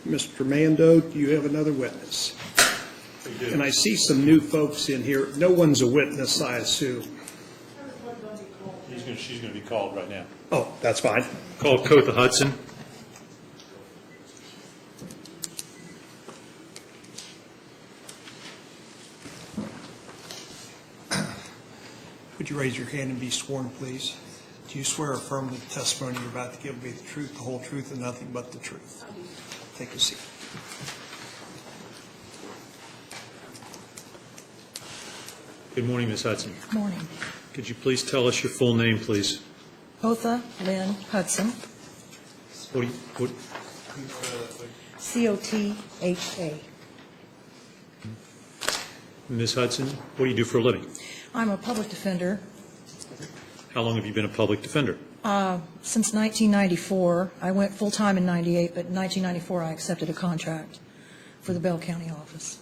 Mr. Mando, do you have another witness? And I see some new folks in here. No one's a witness, I assume. She's going to be called right now. Oh, that's fine. Call Kotha Hudson. Would you raise your hand and be sworn, please? Do you swear or affirm that the testimony you're about to give will be the truth, the whole truth, and nothing but the truth? Take a seat. Good morning, Ms. Hudson. Good morning. Could you please tell us your full name, please? Kotha Lynn Hudson, What C-O-T-H-A. Ms. Hudson, what do you do for a living? I'm a public defender. How long have you been a public defender? Since 1994. I went full-time in 98, but in 1994 I accepted a contract for the Bell County office.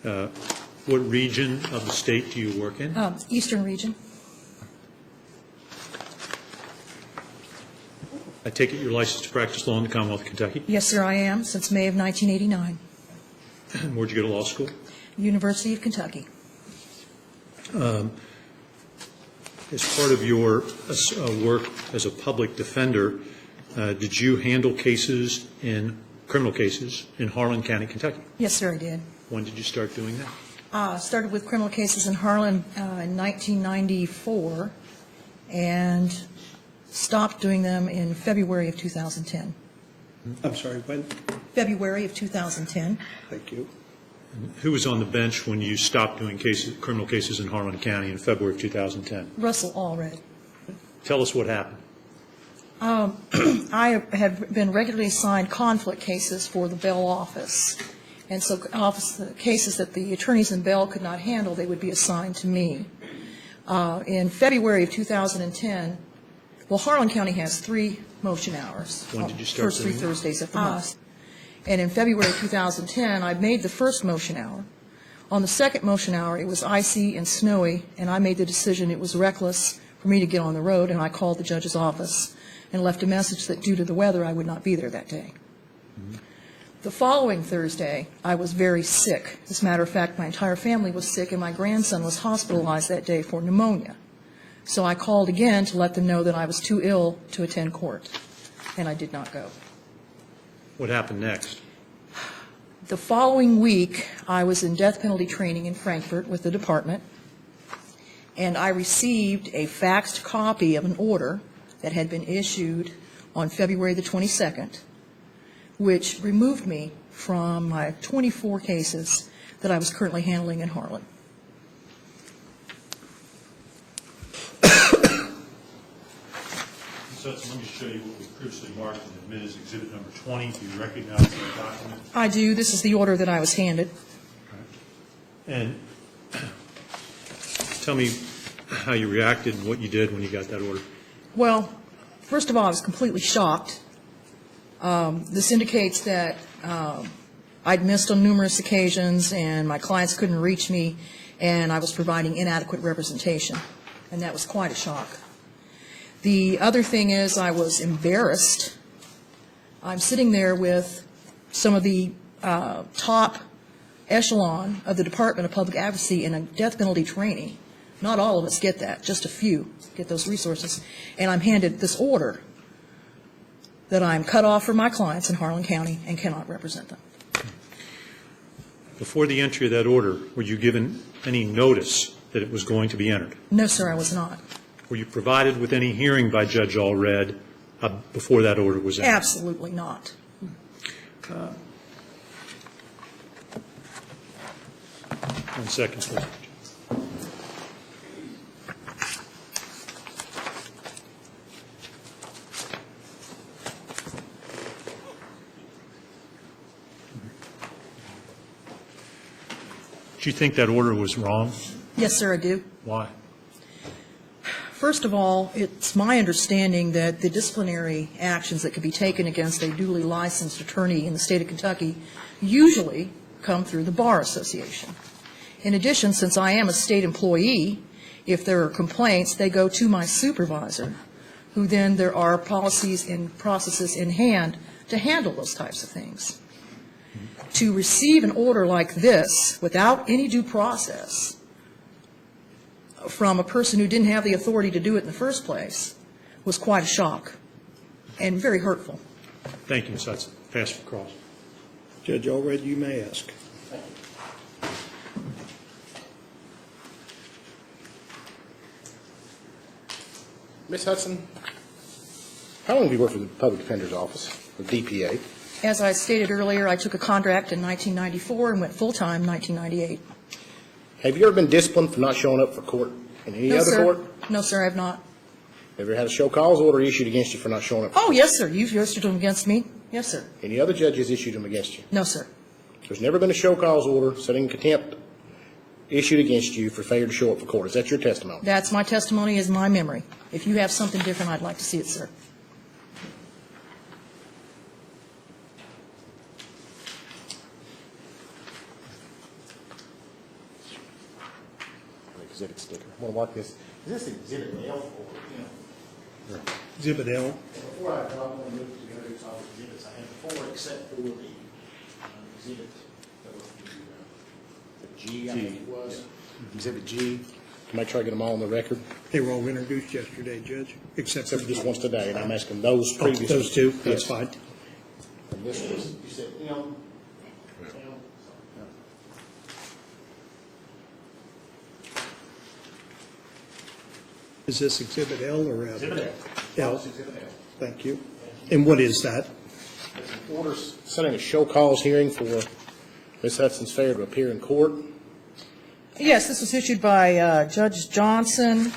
What region of the state do you work in? Eastern region. I take it you're licensed to practice law in the Commonwealth of Kentucky? Yes, sir, I am, since May of 1989. Where'd you go to law school? University of Kentucky. As part of your work as a public defender, did you handle criminal cases in Harlan County, Kentucky? Yes, sir, I did. When did you start doing that? Started with criminal cases in Harlan in 1994 and stopped doing them in February of 2010. I'm sorry, when? February of 2010. Thank you. Who was on the bench when you stopped doing criminal cases in Harlan County in February of 2010? Russell Allred. Tell us what happened. I had been regularly assigned conflict cases for the Bell office, and so cases that the attorneys in Bell could not handle, they would be assigned to me. In February of 2010, well, Harlan County has 3 motion hours. When did you start First 3 doing that? Thursdays of the month. And in February of 2010, I made the first motion hour. On the second motion hour, it was icy and snowy, and I made the decision it was reckless for me to get on the road, and I called the judge's office and left a message that due to the weather, I would not be there that day. The following Thursday, I was very sick. As a matter of fact, my entire family was sick, and my grandson was hospitalized that day for pneumonia. So I called again to let them know that I was too ill to attend court, and I did not go. What happened next? The following week, I was in death penalty training in Frankfurt with the department, and I received a faxed copy of an order that had been issued on February the 22nd, which removed me from my 24 cases that I was currently handling in Harlan. So let me show you what we previously marked and admitted as exhibit number 20. Do you recognize that document? I do. This is the order that I was handed. And tell me how you reacted and what you did when you got that order. Well, first of all, I was completely shocked. This indicates that I'd missed on numerous occasions and my clients couldn't reach me, and I was providing inadequate representation, and that was quite a shock. The other thing is I was embarrassed. I'm sitting there with some of the top echelon of the Department of Public Advocacy in a death penalty training. Not all of us get that, just a few get those resources. And I'm handed this order that I'm cut off from my clients in Harlan County and cannot represent them. Before the entry of that order, were you given any notice that it was going to be entered? No, sir, I was not. Were you provided with any hearing by Judge Allred before that order was entered? Absolutely not. One second, please. Do you think that order was wrong? Yes, sir, I do. Why? First of all, it's my understanding that the disciplinary actions that could be taken against a duly licensed attorney in the state of Kentucky usually come through the Bar Association. In addition, since I am a state employee, if there are complaints, they go to my supervisor, who then there are policies and processes in hand to handle those types of things. To receive an order like this without any due process from a person who didn't have the authority to do it in the first place was quite a shock and very hurtful. Thank you, Ms. Hudson. Pass for cross. Judge Allred, you may ask. Ms. Hudson, how long have you worked for the Public Defender's Office, the DPA? As I stated earlier, I took a contract in 1994 and went full-time in 1998. Have you ever been disciplined for not showing up for court in any No, other sir. court? No, sir, I have not. Ever had a show cause order issued against you for not showing up? Oh, yes, sir. You've issued them against me? Yes, sir. Any other judges issued them against you? No, sir. There's never been a show cause order setting contempt issued against you for failure to show up for court. Is that your testimony? That's my testimony, is my memory. If you have something different, I'd like to see it, sir. Exhibit sticker. I want to mark this. Is this Exhibit L or, Exhibit L. Before I want to move to the other exhibits, I have four except for the exhibit that was the G, I think it was. Exhibit G. Make sure I get them all on the record. They were all introduced yesterday, Judge, except for Except for just ones today, and I'm asking those previous. those two. Yes. That's fine. And this was, you said M. Is this Exhibit L or F? Exhibit L. L. Exhibit L. Thank you. And what is that? It's an order setting a show cause hearing for Ms. Hudson's failure to appear in court. Yes, this was issued by Judge Johnson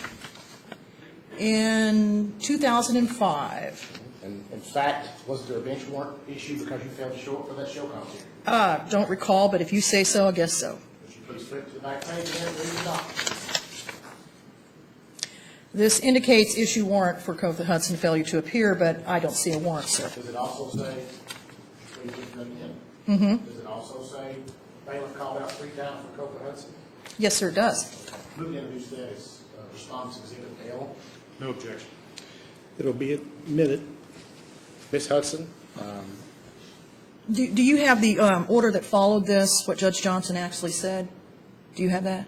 in 2005. And in fact, was there a bench warrant issued because you failed to show up for that show cause hearing? Don't recall, but if you say so, I guess so. Would you please flip to the back page and read the document? This indicates issue warrant for Kofa Hudson failure to appear, but I don't see a warrant, sir. Does it also say, please look at it again. Mm-hmm. Does it also say bailiff called out 3 times for Copa Hudson? Yes, sir, it does. Move to introduce that as response exhibit L. No objection. It'll be admitted. Ms. Hudson, Do you have the order that followed this, what Judge Johnson actually said? Do you have that?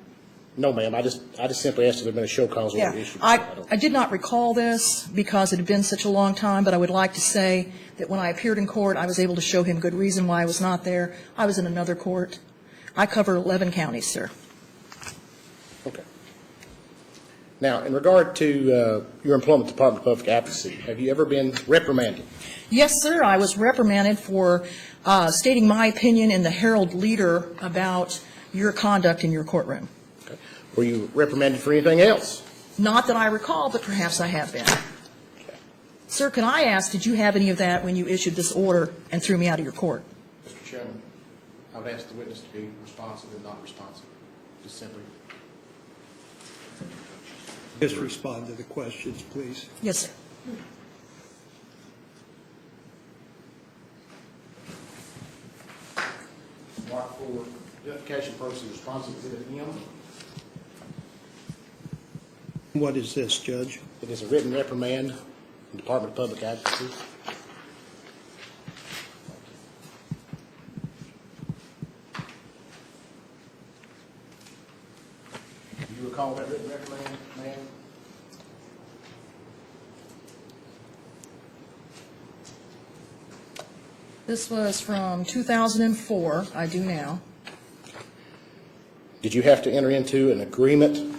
no, ma'am, I just simply asked if there had been a show cause order Yeah, issued. I did not recall this because it had been such a long time, but I would like to say that when I appeared in court, I was able to show him good reason why I was not there. I was in another court. I cover 11 counties, sir. Okay. Now, in regard to your employment with the Department of Public Advocacy, have you ever been reprimanded? Yes, sir, I was reprimanded for stating my opinion in the Herald Leader about your conduct in your courtroom. Okay. Were you reprimanded for anything else? Not that I recall, but perhaps I have been. Sir, can I ask, did you have any of that when you issued this order and threw me out of your court? Mr. Chairman, I would ask the witness to be responsive and not responsive, just simply. Just respond to the questions, please. Yes, sir. Mark for justification purposes, responsive exhibit M. What is this, Judge? It is a written reprimand from the Department of Public Advocacy. Do you recall that written reprimand, ma'am? This was from 2004, I do now. Did you have to enter into an agreement,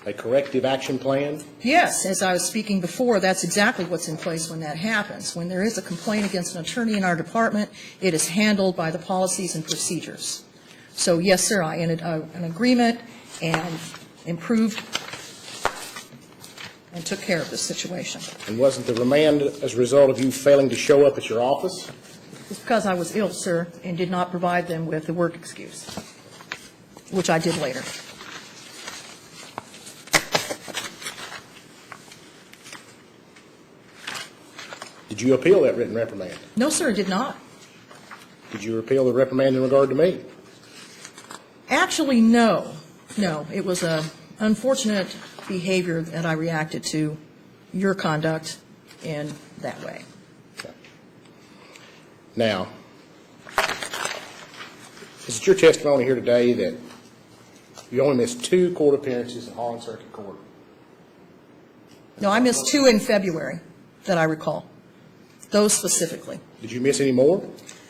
a corrective action plan? Yes, as I was speaking before, that's exactly what's in place when that happens. When there is a complaint against an attorney in our department, it is handled by the policies and procedures. So, yes, sir, I entered an agreement and improved and took care of this situation. And wasn't the remand as a result of you failing to show up at your office? It's because I was ill, sir, and did not provide them with a work excuse, which I did later. Did you appeal that written reprimand? No, sir, it did not. Did you appeal the reprimand in regard to me? Actually, no. No, it was a unfortunate behavior that I reacted to your conduct in that way. Okay. Now, is it your testimony here today that you only missed 2 court appearances in Harlan Circuit Court? No, I missed 2 in February that I recall, those specifically. Did you miss any more?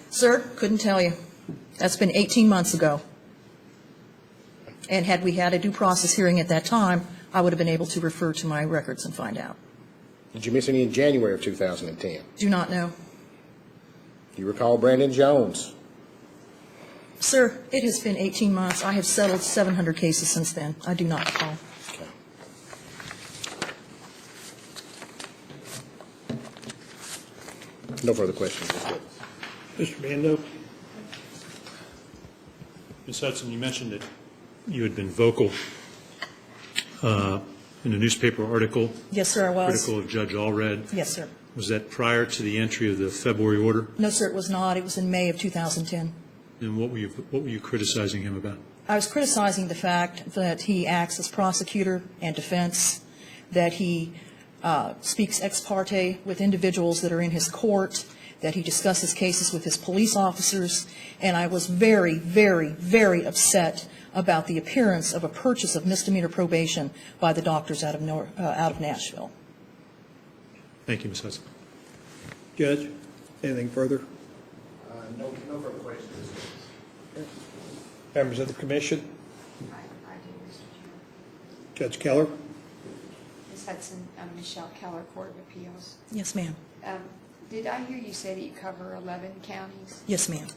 Sir, couldn't tell you. That's been 18 months ago. And had we had a due process hearing at that time, I would have been able to refer to my records and find out. Did you miss any in January of 2010? Do not know. Do you recall Brandon Jones? Sir, it has been 18 months. I have settled 700 cases since then. I do not recall. Okay. No further questions. Mr. Bando? Ms. Hudson, you mentioned that you had been vocal in a newspaper article Yes, sir, I was. critical of Judge Allred. Yes, sir. Was that prior to the entry of the February order? No, sir, it was not. It was in May of 2010. And what were you criticizing him about? I was criticizing the fact that he acts as prosecutor and defense, that he speaks ex parte with individuals that are in his court, that he discusses cases with his police officers, and I was very, very, very upset about the appearance of a purchase of misdemeanor probation by the doctors out of Nashville. Thank you, Ms. Hudson. Judge, anything further? No further questions. Members of the commission? I do, Mr. Chairman. Judge Keller? Ms. Hudson, Michelle Keller, Court of Appeals. Yes, ma'am. Did I hear you say that you cover 11 counties? Yes, ma'am.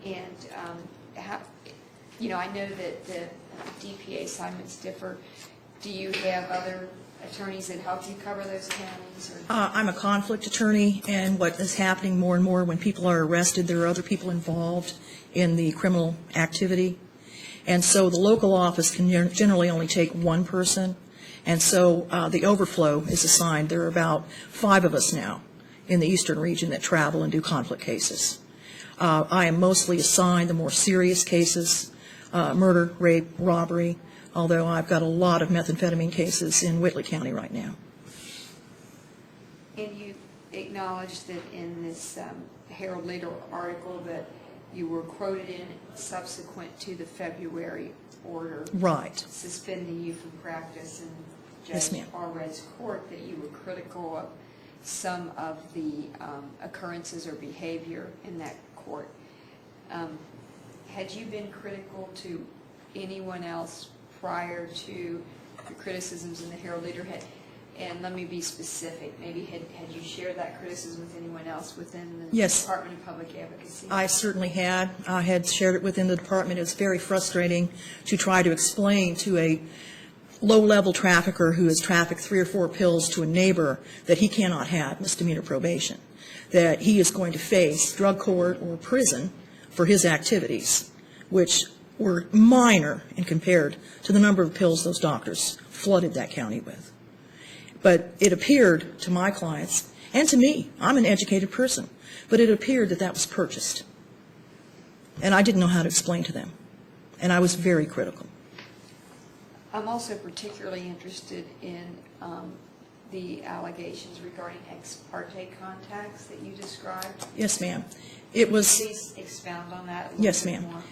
And how, I know that the DPA assignments differ. Do you have other attorneys that help you cover those counties? Or? I'm a conflict attorney, and what is happening more and more when people are arrested, there are other people involved in the criminal activity. And so the local office can generally only take one person, and so the overflow is assigned. There are about 5 of us now in the eastern region that travel and do conflict cases. I am mostly assigned the more serious cases, murder, rape, robbery, although I've got a lot of methamphetamine cases in Whitley County right now. And you acknowledged that in this Herald Leader article that you were quoted in subsequent to the February order. Right. Suspending you from practice in Yes, Judge ma'am. Allred's court, that you were critical of some of the occurrences or behavior in that court. Had you been critical to anyone else prior to the criticisms in the Herald Leader? And let me be specific, maybe had you shared that criticism with anyone else within the Yes. Department of Public Advocacy? I certainly had. I had shared it within the department. It's very frustrating to try to explain to a low-level trafficker who has trafficked 3 or 4 pills to a neighbor that he cannot have misdemeanor probation, that he is going to face drug court or prison for his activities, which were minor and compared to the number of pills those doctors flooded that county with. But it appeared to my clients, and to me, I'm an educated person, but it appeared that that was purchased. And I didn't know how to explain to them. And I was very critical. I'm also particularly interested in the allegations regarding ex parte contacts that you described. Yes, ma'am. It was. Please expound on that a little Yes, bit ma'am. more.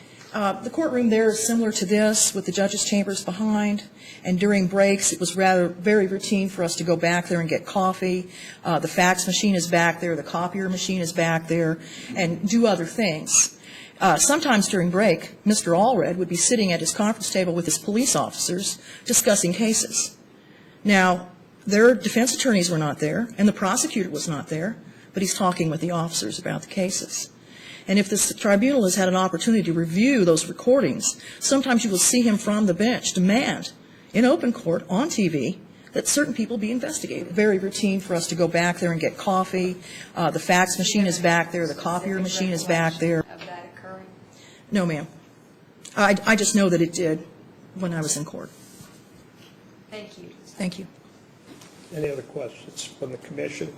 The courtroom there is similar to this, with the judges' chambers behind, and during breaks, it was very routine for us to go back there and get coffee. The fax machine is back there, the copier machine is back there, and do other things. Sometimes during break, Mr. Allred would be sitting at his conference table with his police officers discussing cases. Now, their defense attorneys were not there, and the prosecutor was not there, but he's talking with the officers about the cases. And if this tribunal has had an opportunity to review those recordings, sometimes you will see him from the bench demand in open court on TV that certain people be investigated. Very routine for us to go back there and get coffee. The fax machine is back there. The copier machine is back there. Of that occurring? No, ma'am. I just know that it did when I was in court. Thank you. Thank you. Any other questions from the commission?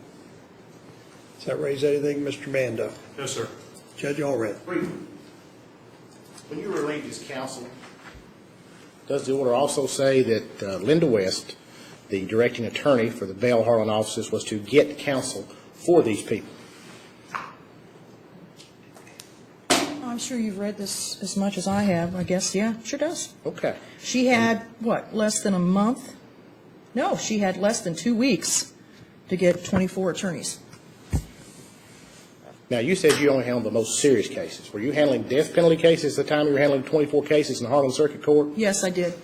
Does that raise anything, Mr. Mando? No, sir. Judge Allred? When you were relieved as counsel, does the order also say that Linda West, the directing attorney for the Vail Harlan offices, was to get counsel for these people? I'm sure you've read this as much as I have, I guess, yeah, sure does. Okay. She had, what, less than a month? No, she had less than 2 weeks to get 24 attorneys. Now, you said you only handled the most serious cases. Were you handling death penalty cases at the time you were handling 24 cases in the Harlan Circuit Court? Yes, I did.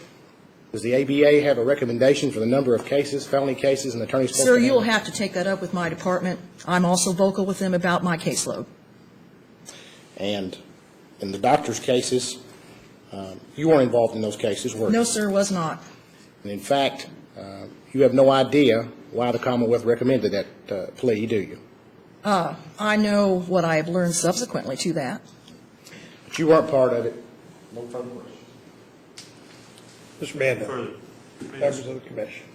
Does the ABA have a recommendation for the number of cases, felony cases, an attorney's supposed Sir, to you'll handle? have to take that up with my department. I'm also vocal with them about my caseload. And in the doctor's cases, you weren't involved in those cases, were you? No, sir, was not. And in fact, you have no idea why the Commonwealth recommended that plea, do you? I know what I have learned subsequently to that. But you weren't part of it. No further questions. Mr. Bando, Further. members of the commission.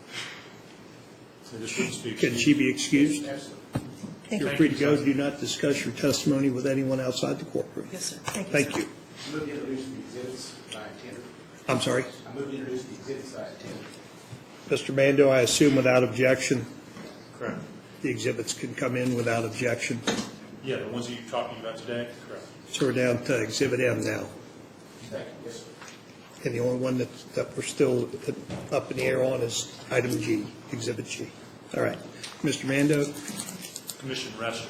So this wouldn't speak. Can she be excused? Thank You're you. free to go. Do not discuss your testimony with anyone outside the courtroom. Yes, sir. Thank you. Thank you. I move to introduce the exhibits by attender. I'm sorry. I move to introduce the exhibits by attender. Mr. Bando, I assume without objection, Correct. the exhibits can come in without objection. Yeah, the ones that you're talking about today? Correct. So we're down to Exhibit M now. Thank you. Yes, sir. And the only one that we're still up in the air on is item G, Exhibit G. All right. Mr. Bando? Commission rests,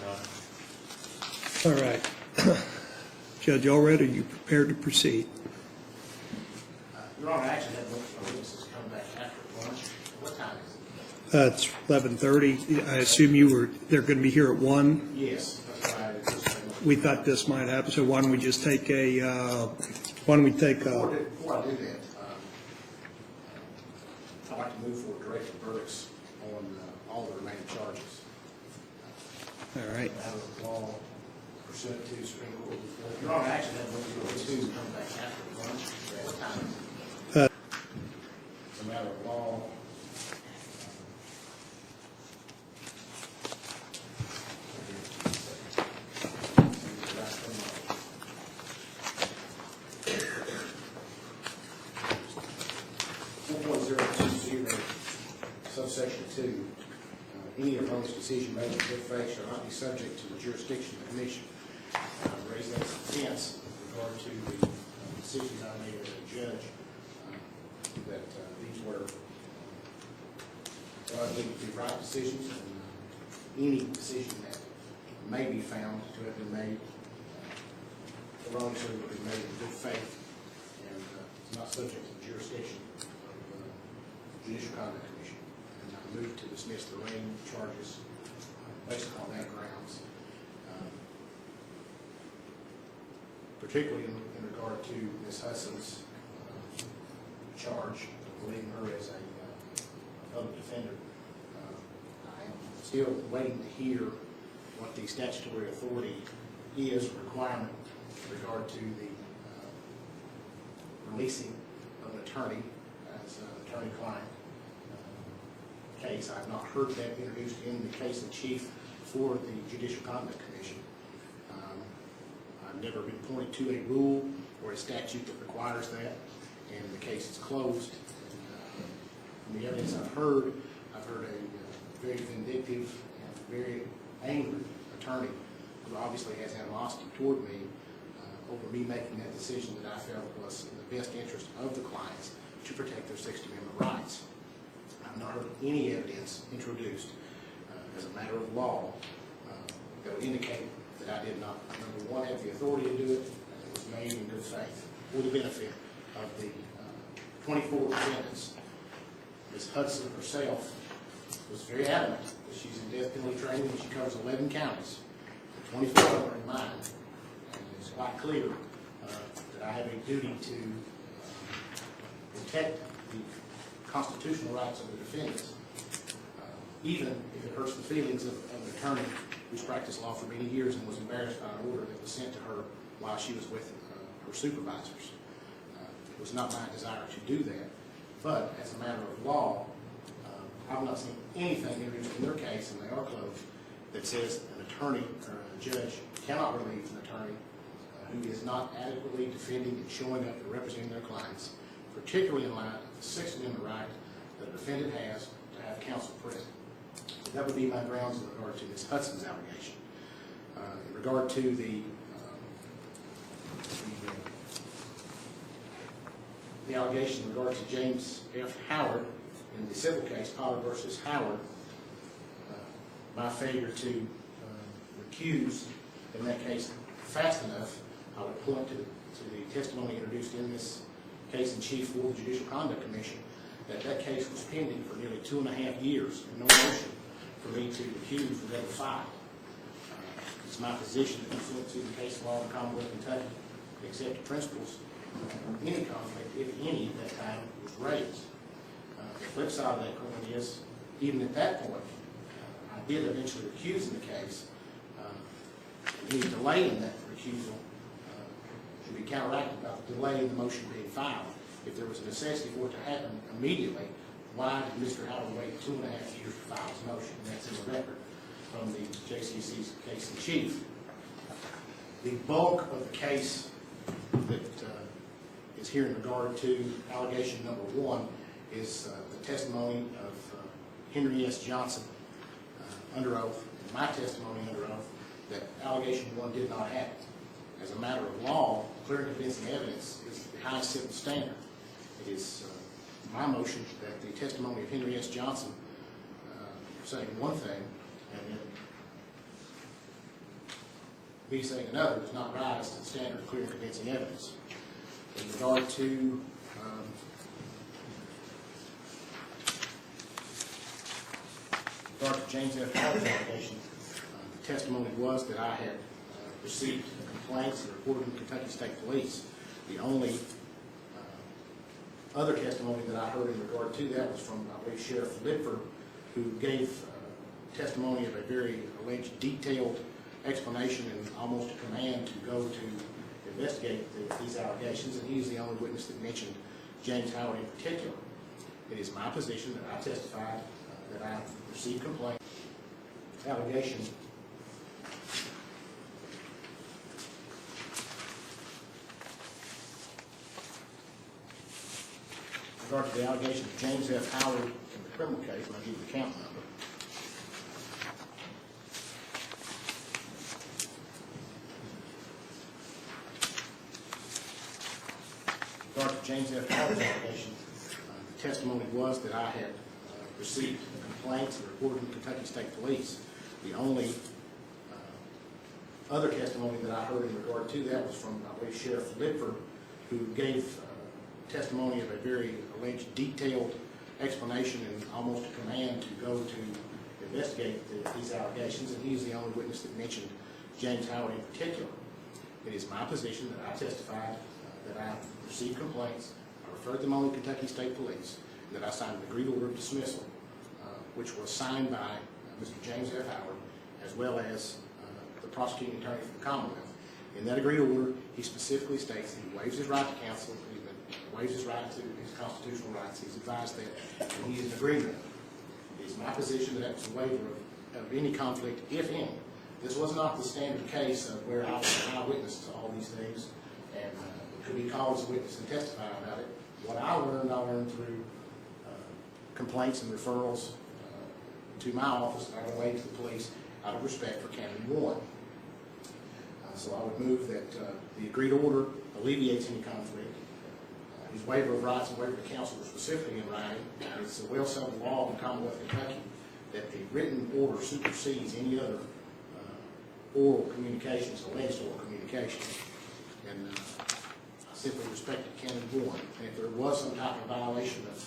Your Honor. All right. Judge Allred, are you prepared to proceed? Your Honor, I actually had most of my witnesses come back after lunch. What time is it? It's 11:30. I assume they're going to be here at 1. Yes, that's why I did this. We thought this might happen, so why don't we just take Before I do that, I'd like to move for directed verdicts on all the remaining charges. all right. Matter of law pursuant to Supreme Court. Your Honor, I actually had most of my witnesses come back after lunch. What time is it? It's a matter of law. Subsection 2, any erroneous decision made in good faith shall not be subject to the jurisdiction of the commission. Raise that defense with regard to the decisions I made as a judge, that these were the right decisions, and any decision that may be found to have been made erroneously will be made in good faith, and it's not subject to the jurisdiction of the Judicial Conduct Commission. And I move to dismiss the remaining charges based upon that grounds, particularly in regard to Ms. Hudson's charge of believing her as a public defender. I am still waiting to hear what the statutory authority is, requirement in regard to the releasing of an attorney as an attorney-client case. I have not heard that introduced in the case in chief for the Judicial Conduct Commission. I've never been pointed to a rule or a statute that requires that, and the case is closed. From the evidence I've heard a very vindictive and very angry attorney who obviously has animosity toward me over me making that decision that I felt was in the best interest of the clients to protect their Sixth Amendment rights. I've not heard any evidence introduced as a matter of law that would indicate that I did not, number one, have the authority to do it, and it was made in good faith for the benefit of the 24 defendants. Ms. Hudson herself was very adamant that she's in death penalty training and she covers 11 counties. 24 of them are in mine. And it's quite clear that I have a duty to protect the constitutional rights of the defendants, even if it hurts the feelings of an attorney who's practiced law for many years and was embarrassed by an order that was sent to her while she was with her supervisors. It was not my desire to do that, but as a matter of law, I've not seen anything introduced in their case, and they are closed, that says an attorney or a judge cannot relieve an attorney who is not adequately defending and showing up and representing their clients, particularly in light of the Sixth Amendment right that a defendant has to have counsel present. So that would be my grounds in regard to Ms. Hudson's allegation. In regard to the the allegation in regard to James F. Howard in the civil case, Pollard versus Howard, my failure to recuse in that case fast enough, I would point to the testimony introduced in this case in chief for the Judicial Conduct Commission, that case was pending for nearly 2.5 years, and no motion for me to recuse was ever filed. It's my position that pursuant to the case law of the Commonwealth of Kentucky, the accepted principles, any conflict, if any, at that time was raised. The flip side of that coin is, even at that point, I did eventually recuse in the case. Any delay in that recusal should be counteracted by the delay in the motion being filed. If there was a necessity for it to happen immediately, why did Mr. Howard wait 2.5 years to file his motion? And that's in the record from the JCC's case in chief. The bulk of the case that is here in regard to allegation number 1 is the testimony of Henry S. Johnson under oath, and my testimony under oath, that allegation 1 did not happen. As a matter of law, clear and convincing evidence is the highest civil standard. It is my motion that the testimony of Henry S. Johnson saying one thing and then me saying another does not rise to the standard of clear and convincing evidence. In regard to James F. Howard's allegation, the testimony was that I had received complaints and reported in Kentucky State Police. The only other testimony that I heard in regard to that was from, I believe, Sheriff Lidford, who gave testimony of a very alleged detailed explanation and almost a command to go to investigate these allegations, and he is the only witness that mentioned James Howard in particular. It is my position that I testified that I received complaints, allegations. In regard to the allegation of James F. Howard in the criminal case, and I'll give you the count number. In regard to James F. Howard's allegation, the testimony was that I had received complaints and reported in Kentucky State Police. The only other testimony that I heard in regard to that was from, I believe, Sheriff Lidford, who gave testimony of a very alleged detailed explanation and almost a command to go to investigate these allegations, and he is the only witness that mentioned James Howard in particular. It is my position that I testified that I received complaints, I referred them on to Kentucky State Police, and that I signed an agreed order of dismissal, which was signed by Mr. James F. Howard, as well as the prosecuting attorney for the Commonwealth. In that agreed order, he specifically states that he waives his right to counsel, he waives his right to his constitutional rights. He's advised that, and he is in agreement. It is my position that that was a waiver of any conflict, if any. This was not the standard case of where I was an eyewitness to all these things and could be called as a witness and testify about it. What I learned through complaints and referrals to my office, and I relayed to the police out of respect for Canon 1. So I would move that the agreed order alleviates any conflict. His waiver of rights and waiver of counsel were specifically in writing. It's a well-settled law in the Commonwealth of Kentucky that the written order supersedes any other oral communications, alleged oral communication. And I simply respected Canon 1. And if there was some type of violation of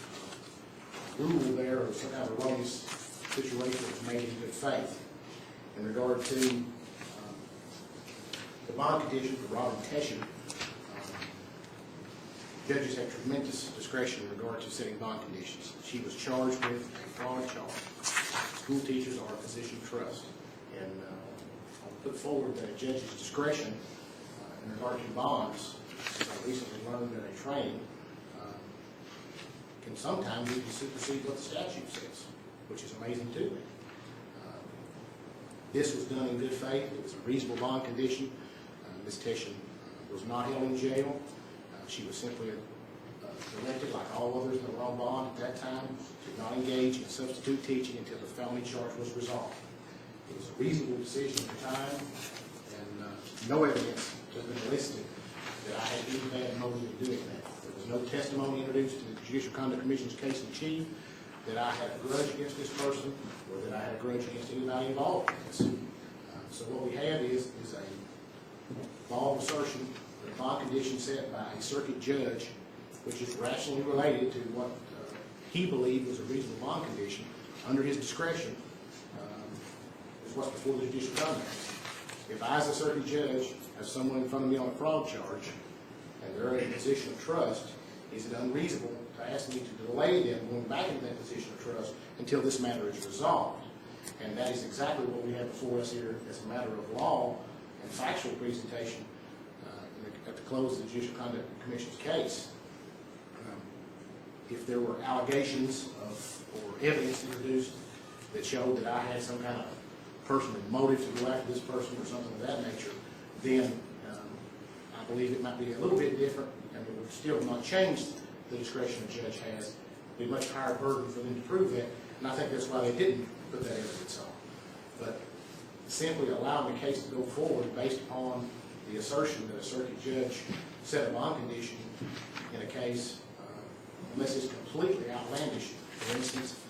rule there or some kind of erroneous situation that was made in good faith. In regard to the bond condition for Robin Teschen, judges have tremendous discretion in regard to setting bond conditions. She was charged with a fraud charge. School teachers are a position of trust. And I'll put forward that a judge's discretion in regard to bonds, as I recently learned in a training, can sometimes even supersede what the statute says, which is amazing to me. This was done in good faith. It was a reasonable bond condition. Ms. Teschen was not held in jail. She was simply elected like all others that were on bond at that time, did not engage in substitute teaching until the felony charge was resolved. It was a reasonable decision at the time, and no evidence has been elicited that I had any bad motive in doing that. There was no testimony introduced to the Judicial Conduct Commission's case in chief that I had a grudge against this person or that I had a grudge against anybody involved in this. So what we have is a law of assertion, a bond condition set by a circuit judge, which is rationally related to what he believed was a reasonable bond condition under his discretion, is what's before the Judicial Conduct. If I, as a circuit judge, have someone in front of me on a fraud charge, and they're in a position of trust, is it unreasonable to ask me to delay them going back into that position of trust until this matter is resolved? And that is exactly what we have before us here as a matter of law and factual presentation at the close of the Judicial Conduct Commission's case. If there were allegations or evidence introduced that showed that I had some kind of personal motive to go after this person or something of that nature, then I believe it might be a little bit different, and it would still not change the discretion the judge has. It would be a much higher burden for them to prove that, and I think that's why they didn't put that evidence on. But simply allowing the case to go forward based upon the assertion that a circuit judge set a bond condition in a case, unless it's completely outlandish. For instance,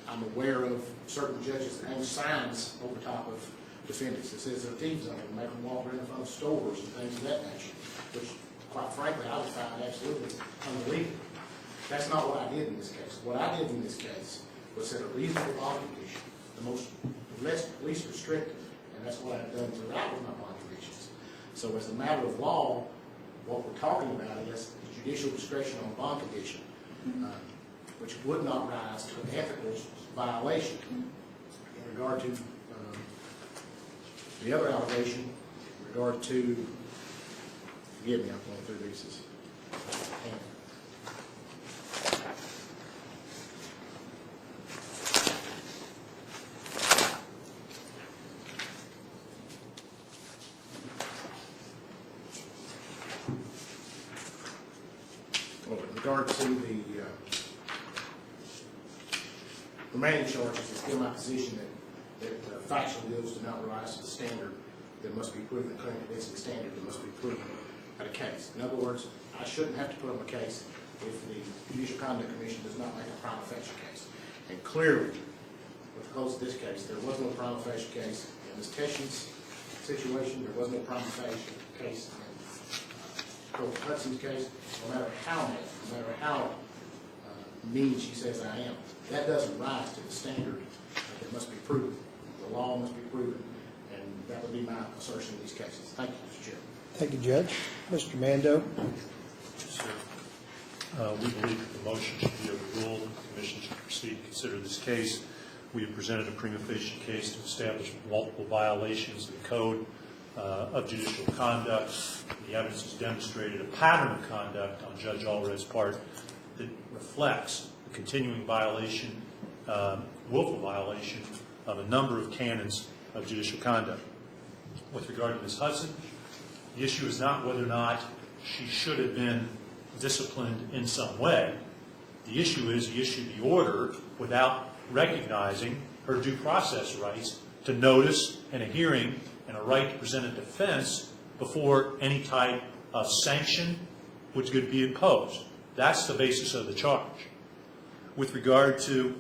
I'm aware of certain judges that hang signs over top of defendants that says they're thieves on them, make them walk around in front of stores and things of that nature, which, quite frankly, I would find absolutely unbelievable. That's not what I did in this case. What I did in this case was set a reasonable bond condition, the least restrictive, and that's what I've done throughout with my bond conditions. So as a matter of law, what we're talking about is judicial discretion on a bond condition, which would not rise to an ethical violation. In regard to the other allegation, in regard to, forgive me, I'm going through these. In regard to the remaining charges, it's still my position that factual deals do not rise to the standard that must be proven, the clear and convincing standard that must be proven at a case. In other words, I shouldn't have to put up a case if the Judicial Conduct Commission does not make a prima facie case. And clearly, with the close of this case, there was no prima facie case in Ms. Teschen's situation. There was no prima facie case in Coach Hudson's case. No matter how mean she says I am, that doesn't rise to the standard that must be proven. The law must be proven, and that would be my assertion in these cases. Thank you, Mr. Chairman. Thank you, Judge. Mr. Mando? Sir, we believe that the motion should be overruled. The Commission should proceed to consider this case. We have presented a prima facie case to establish multiple violations of the Code of Judicial Conduct. The evidence has demonstrated a pattern of conduct on Judge Allred's part that reflects the continuing violation, willful violation of a number of canons of judicial conduct. With regard to Ms. Hudson, the issue is not whether or not she should have been disciplined in some way. The issue is he issued the order without recognizing her due process rights to notice and a hearing and a right to present a defense before any type of sanction which could be imposed. That's the basis of the charge. With regard to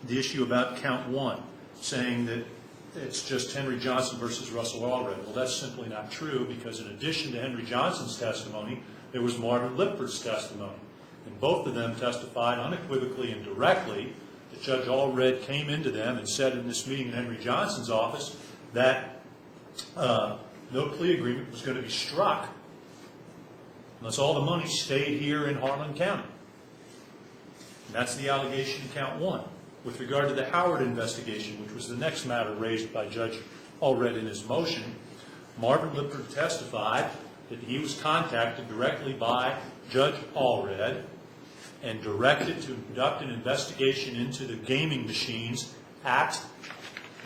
the issue about count one, saying that it's just Henry Johnson versus Russell Allred. Well, that's simply not true, because in addition to Henry Johnson's testimony, there was Marvin Lipford's testimony. And both of them testified unequivocally and directly that Judge Allred came into them and said in this meeting in Henry Johnson's office that no plea agreement was going to be struck unless all the money stayed here in Harlan County. And that's the allegation in count one. With regard to the Howard investigation, which was the next matter raised by Judge Allred in his motion, Marvin Lipford testified that he was contacted directly by Judge Allred and directed to conduct an investigation into the gaming machines at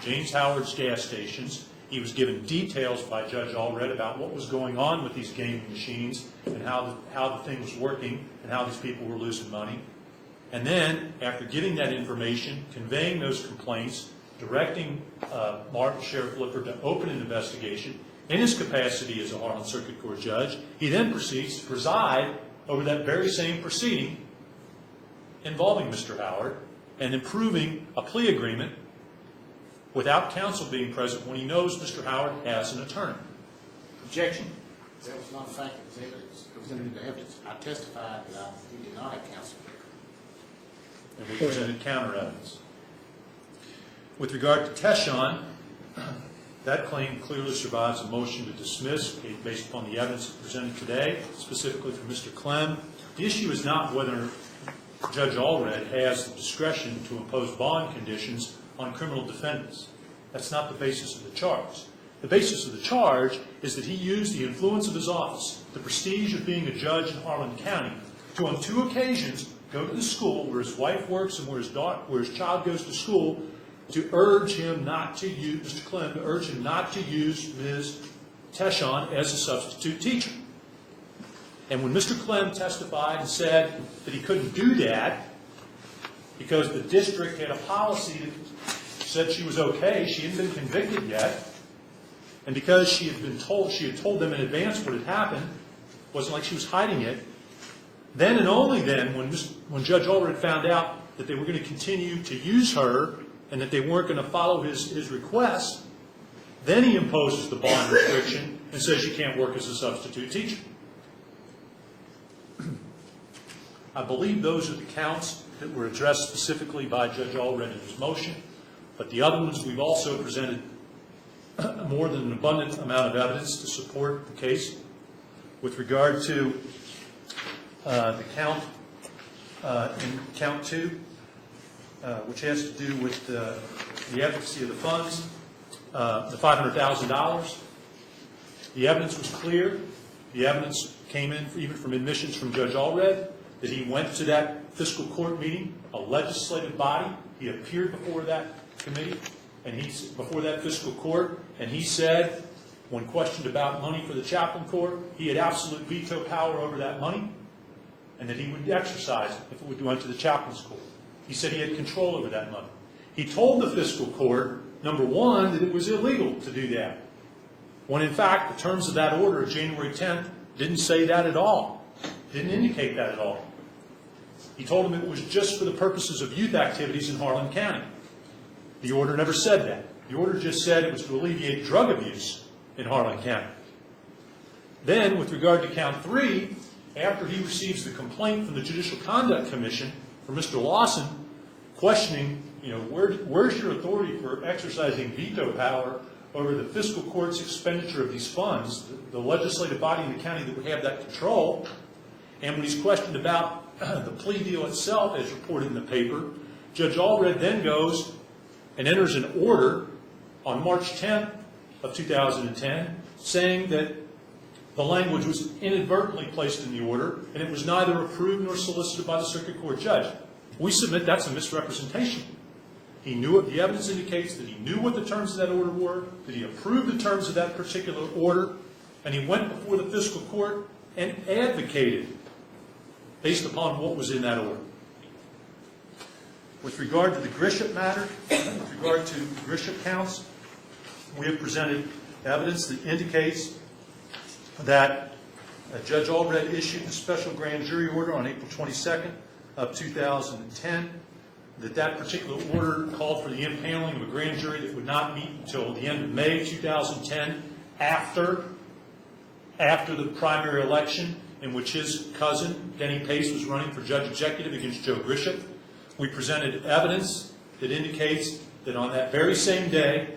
James Howard's gas stations. He was given details by Judge Allred about what was going on with these gaming machines and how the thing was working and how these people were losing money. And then, after getting that information, conveying those complaints, directing Sheriff Lipford to open an investigation in his capacity as a Harlan Circuit Court judge, he then proceeds to preside over that very same proceeding involving Mr. Howard and approving a plea agreement without counsel being present when he knows Mr. Howard has an attorney. Objection. That was not a fact, it was evidence. It was in the evidence. I testified that he did not have counsel. And we presented counter evidence. With regard to Teshon, that claim clearly survives a motion to dismiss based upon the evidence presented today, specifically from Mr. Clem. The issue is not whether Judge Allred has the discretion to impose bond conditions on criminal defendants. That's not the basis of the charge. The basis of the charge is that he used the influence of his office, the prestige of being a judge in Harlan County, to on 2 occasions go to the school where his wife works and where his child goes to school to urge him not to use, Mr. Clem, to urge him not to use Ms. Teshon as a substitute teacher. And when Mr. Clem testified and said that he couldn't do that because the district had a policy that said she was okay, she hadn't been convicted yet, and because she had told them in advance what had happened, it wasn't like she was hiding it, then and only then, when Judge Allred found out that they were going to continue to use her and that they weren't going to follow his request, then he imposes the bond restriction and says you can't work as a substitute teacher. I believe those are the counts that were addressed specifically by Judge Allred in his motion, but the other ones we've also presented more than an abundant amount of evidence to support the case. With regard to the count in count 2, which has to do with the efficacy of the funds, the $500,000, the evidence was clear. The evidence came in even from admissions from Judge Allred that he went to that fiscal court meeting, a legislative body. He appeared before that committee and before that fiscal court, and he said, when questioned about money for the chaplain corps, he had absolute veto power over that money, and that he would exercise it if it went to the chaplain's court. He said he had control over that money. He told the fiscal court, number one, that it was illegal to do that, when in fact the terms of that order of January 10th didn't say that at all, didn't indicate that at all. He told him it was just for the purposes of youth activities in Harlan County. The order never said that. The order just said it was to alleviate drug abuse in Harlan County. Then, with regard to count 3, after he receives the complaint from the Judicial Conduct Commission from Mr. Lawson, questioning, where's your authority for exercising veto power over the fiscal court's expenditure of these funds, the legislative body in the county that would have that control. And when he's questioned about the plea deal itself, as reported in the paper, Judge Allred then goes and enters an order on March 10th of 2010 saying that the language was inadvertently placed in the order and it was neither approved nor solicited by the circuit court judge. We submit that's a misrepresentation. He knew what the evidence indicates, that he knew what the terms of that order were, that he approved the terms of that particular order, and he went before the fiscal court and advocated based upon what was in that order. With regard to the Grisham matter, with regard to Grisham counts, we have presented evidence that indicates that Judge Allred issued a special grand jury order on April 22nd of 2010, that particular order called for the impaneling of a grand jury that would not meet until the end of May 2010, after the primary election in which his cousin, Denny Pace, was running for judge executive against Joe Grisham. We presented evidence that indicates that on that very same day,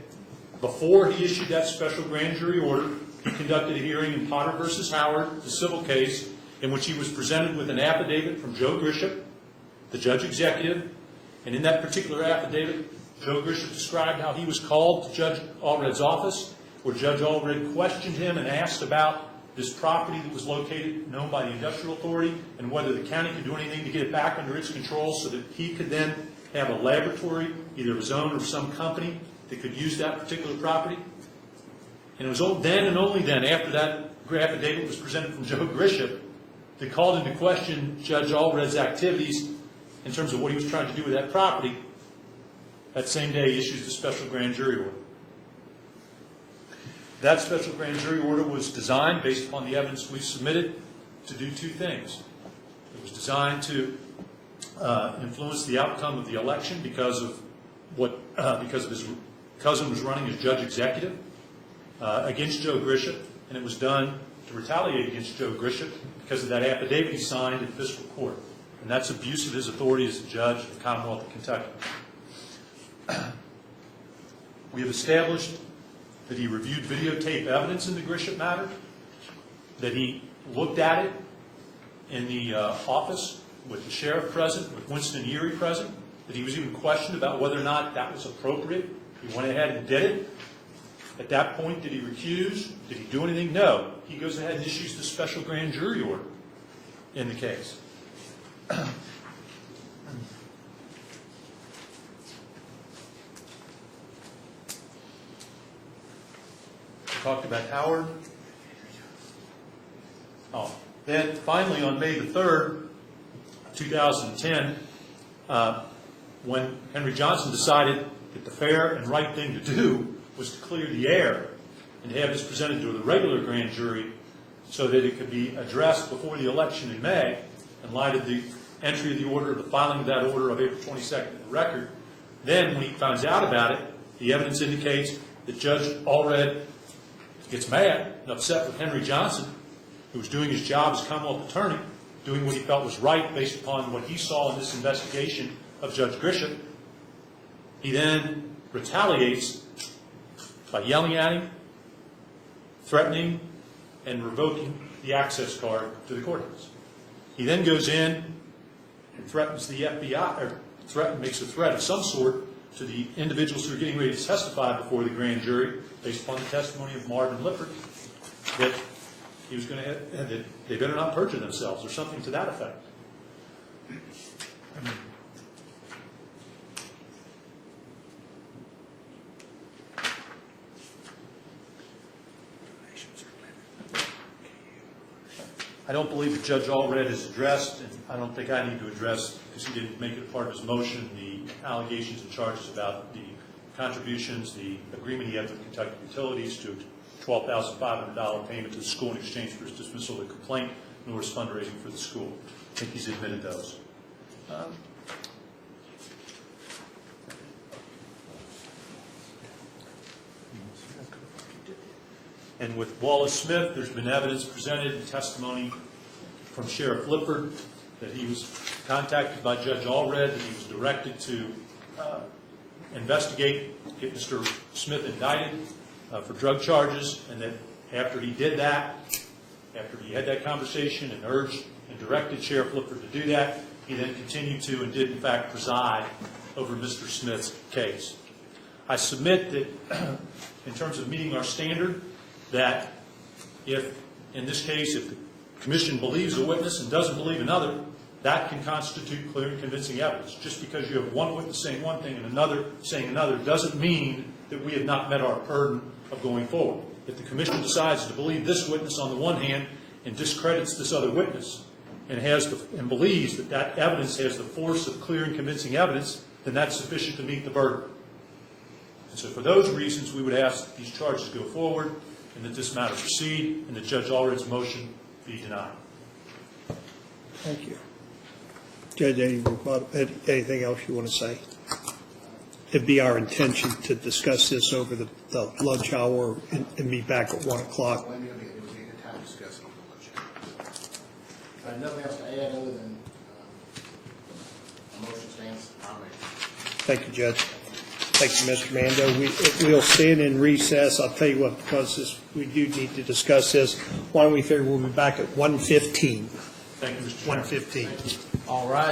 before he issued that special grand jury order, he conducted a hearing in Potter v. Howard, the civil case, in which he was presented with an affidavit from Joe Grisham, the judge executive, and in that particular affidavit, Joe Grisham described how he was called to Judge Allred's office, where Judge Allred questioned him and asked about this property that was located, known by the Industrial Authority, and whether the county could do anything to get it back under its control so that he could then have a laboratory, either of his own or some company, that could use that particular property. And it was then and only then, after that affidavit was presented from Joe Grisham, that called into question Judge Allred's activities in terms of what he was trying to do with that property. That same day, he issues the special grand jury order. That special grand jury order was designed, based upon the evidence we submitted, to do two things. It was designed to influence the outcome of the election because of his cousin was running as judge executive against Joe Grisham, and it was done to retaliate against Joe Grisham because of that affidavit he signed in fiscal court. And that's abuse of his authority as a judge of the Commonwealth of Kentucky. We have established that he reviewed videotape evidence in the Grisham matter, that he looked at it in the office with the sheriff present, with Winston Erie present, that he was even questioned about whether or not that was appropriate. He went ahead and did it. At that point, did he recuse? Did he do anything? No. He goes ahead and issues the special grand jury order in the case. Talked about Howard. Then finally on May the 3rd, 2010, when Henry Johnson decided that the fair and right thing to do was to clear the air and to have this presented to the regular grand jury so that it could be addressed before the election in May, in light of the entry of the order, the filing of that order of April 22nd in the record, then when he finds out about it, the evidence indicates that Judge Allred gets mad and upset with Henry Johnson, who was doing his job as Commonwealth attorney, doing what he felt was right based upon what he saw in this investigation of Judge Grisham. He then retaliates by yelling at him, threatening, and revoking the access card to the courthouse. He then goes in and threatens the FBI, or makes a threat of some sort to the individuals who are getting ready to testify before the grand jury, based upon the testimony of Marvin Lippert, that he was going to that they better not perjure themselves, or something to that effect. I don't believe that Judge Allred has addressed, and I don't think I need to address, because he didn't make it a part of his motion, the allegations and charges about the contributions, the agreement he had with Kentucky Utilities to $12,500 payment to the school in exchange for his dismissal of the complaint, nor his fundraising for the school. I think he's admitted those. And with Wallace Smith, there's been evidence presented and testimony from Sheriff Lippert that he was contacted by Judge Allred, that he was directed to investigate, get Mr. Smith indicted for drug charges, and that after he did that, after he had that conversation and urged and directed Sheriff Lippert to do that, he then continued to and did in fact preside over Mr. Smith's case. I submit that in terms of meeting our standard, that if, in this case, if the commission believes a witness and doesn't believe another, that can constitute clear and convincing evidence. Just because you have one witness saying one thing and another saying another doesn't mean that we have not met our burden of going forward. If the commission decides to believe this witness on the one hand and discredits this other witness and believes that that evidence has the force of clear and convincing evidence, then that's sufficient to meet the burden. And so for those reasons, we would ask that these charges go forward and that this matter proceed, and that Judge Allred's motion be denied. Thank you. Judge, anything else you want to say? It'd be our intention to discuss this over the lunch hour and be back at 1 o'clock. When it would be a good time to discuss it on the lunch. If I have nothing else to add other than a motion stands, I'll make it. Thank you, Judge. Thank you, Mr. Mando. We'll stand in recess. I'll tell you what, because we do need to discuss this. Why don't we figure we'll be back at 1:15? Thank you, Mr. Chairman. 1:15. All right.